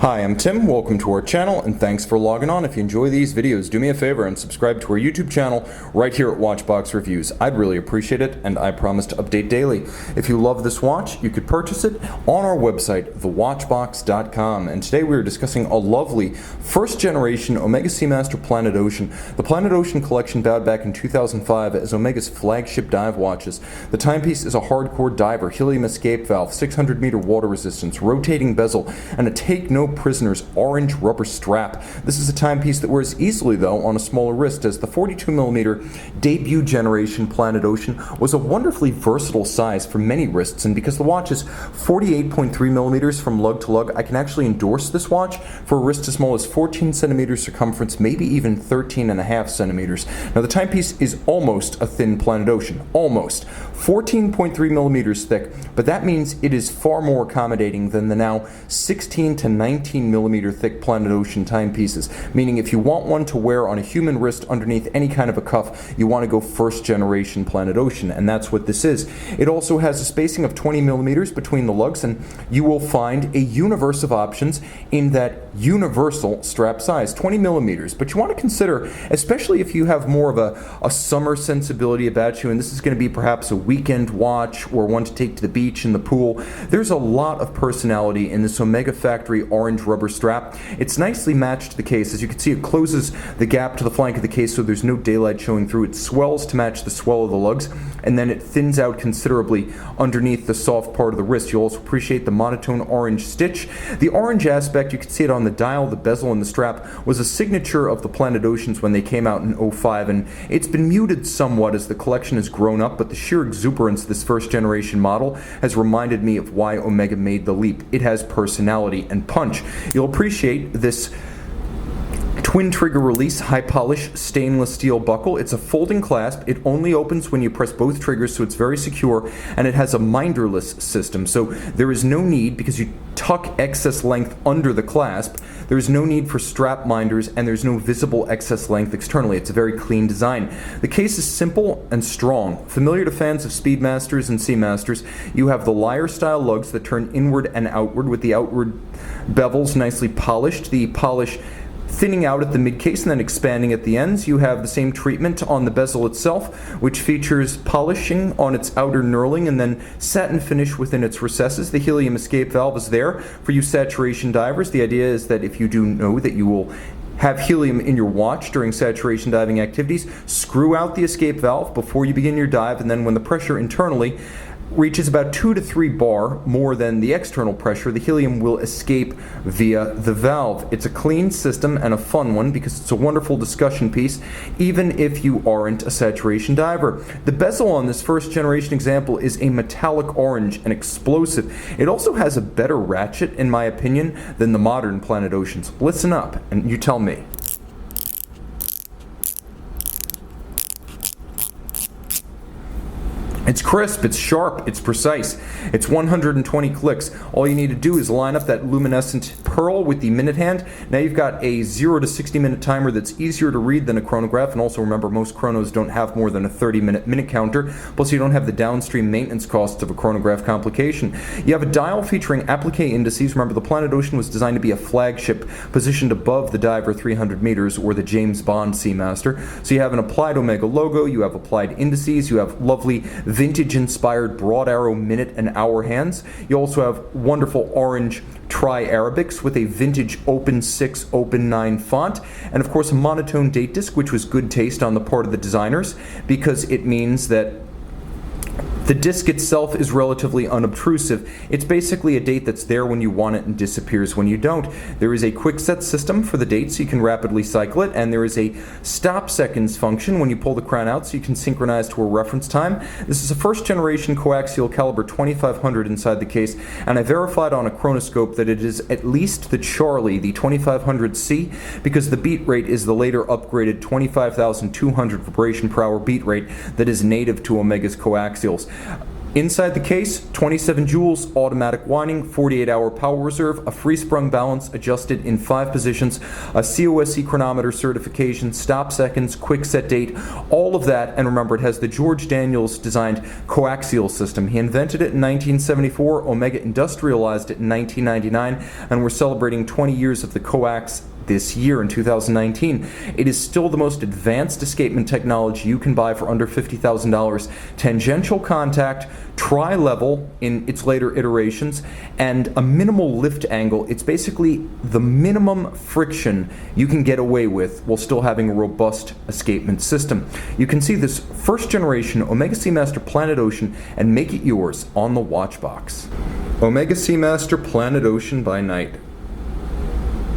Hi, I'm Tim. Welcome to our channel, and thanks for logging on. If you enjoy these videos, do me a favor and subscribe to our YouTube channel right here at Watchbox Reviews. I'd really appreciate it, and I promise to update daily. If you love this watch, you could purchase it on our website, thewatchbox.com. And today we are discussing a lovely first-generation Omega Seamaster Planet Ocean. The Planet Ocean collection vowed back in 2005 as Omega's flagship dive watches. The timepiece is a hardcore diver, helium escape valve, 600-meter water resistance, rotating bezel, and a take-no-prisoners orange rubber strap. This is a timepiece that wears easily, though, on a smaller wrist, as the 42mm debut generation Planet Ocean was a wonderfully versatile size for many wrists, and because the watch is 48.3mm from lug to lug, I can actually endorse this watch for a wrist as small as 14 centimeters circumference, maybe even 13.5 centimeters. Now, the timepiece is almost a thin Planet Ocean, almost 14.3mm thick, but that means it is far more accommodating than the now 16 to 19mm thick Planet Ocean timepieces, meaning if you want one to wear on a human wrist underneath any kind of a cuff, you want to go first generation Planet Ocean, and that's what this is. It also has a spacing of 20mm between the lugs, and you will find a universe of options in that universal strap size, 20mm. But you want to consider, especially if you have more of a summer sensibility about you, and this is going to be perhaps a weekend watch or one to take to the beach and the pool, there's a lot of personality in this Omega factory orange rubber strap. It's nicely matched to the case. As you can see, it closes the gap to the flank of the case so there's no daylight showing through. It swells to match the swell of the lugs, and then it thins out considerably underneath the soft part of the wrist. You'll also appreciate the monotone orange stitch. The orange aspect, you can see it on the dial, the bezel, and the strap, was a signature of the Planet Oceans when they came out in '05, and it's been muted somewhat as the collection has grown up, but the sheer exuberance of this first generation model has reminded me of why Omega made the leap. It has personality and punch. You'll appreciate this twin trigger release, high polish stainless steel buckle. It's a folding clasp. It only opens when you press both triggers, so it's very secure, and it has a minderless system. So there is no need, because you tuck excess length under the clasp, there is no need for strap minders, and there's no visible excess length externally. It's a very clean design. The case is simple and strong. Familiar to fans of Speedmasters and Seamasters, you have the lyre style lugs that turn inward and outward, with the outward bevels nicely polished, the polish thinning out at the mid-case and then expanding at the ends. You have the same treatment on the bezel itself, which features polishing on its outer knurling and then satin finish within its recesses. The helium escape valve is there for you saturation divers. The idea is that if you do know that you will have helium in your watch during saturation diving activities, screw out the escape valve before you begin your dive, and then when the pressure internally reaches about 2 to 3 bar more than the external pressure, the helium will escape via the valve. It's a clean system and a fun one because it's a wonderful discussion piece, even if you aren't a saturation diver. The bezel on this first generation example is a metallic orange and explosive. It also has a better ratchet, in my opinion, than the modern Planet Oceans. Listen up and you tell me. It's crisp, it's sharp, it's precise. It's 120 clicks. All you need to do is line up that luminescent pearl with the minute hand. Now you've got a 0 to 60 minute timer that's easier to read than a chronograph, and also remember, most chronos don't have more than a 30-minute counter, plus you don't have the downstream maintenance costs of a chronograph complication. You have a dial featuring applique indices. Remember, the Planet Ocean was designed to be a flagship positioned above the diver 300 meters or the James Bond Seamaster. So you have an applied Omega logo, you have applied indices, you have lovely vintage-inspired broad arrow minute and hour hands. You also have wonderful orange tri-Arabics with a vintage Open 6, Open 9 font, and of course a monotone date disc, which was good taste on the part of the designers because it means that the disc itself is relatively unobtrusive. It's basically a date that's there when you want it and disappears when you don't. There is a quick set system for the date so you can rapidly cycle it, and there is a stop seconds function when you pull the crown out so you can synchronize to a reference time. This is a first generation coaxial caliber 2500 inside the case, and I verified on a chronoscope that it is at least the Charlie, the 2500C, because the beat rate is the later upgraded 25,200 vibration per hour beat rate that is native to Omega's coaxials. Inside the case, 27 joules, automatic winding, 48-hour power reserve, a free-sprung balance adjusted in 5 positions, a COSC chronometer certification, stop seconds, quick set date, all of that. And remember, it has the George Daniels designed coaxial system. He invented it in 1974, Omega industrialized it in 1999, and we're celebrating 20 years of the coax this year in 2019. It is still the most advanced escapement technology you can buy for under $50,000. Tangential contact, tri-level in its later iterations, and a minimal lift angle. It's basically the minimum friction you can get away with while still having a robust escapement system. You can see this first generation Omega Seamaster Planet Ocean and make it yours on the Watchbox. Omega Seamaster Planet Ocean by night.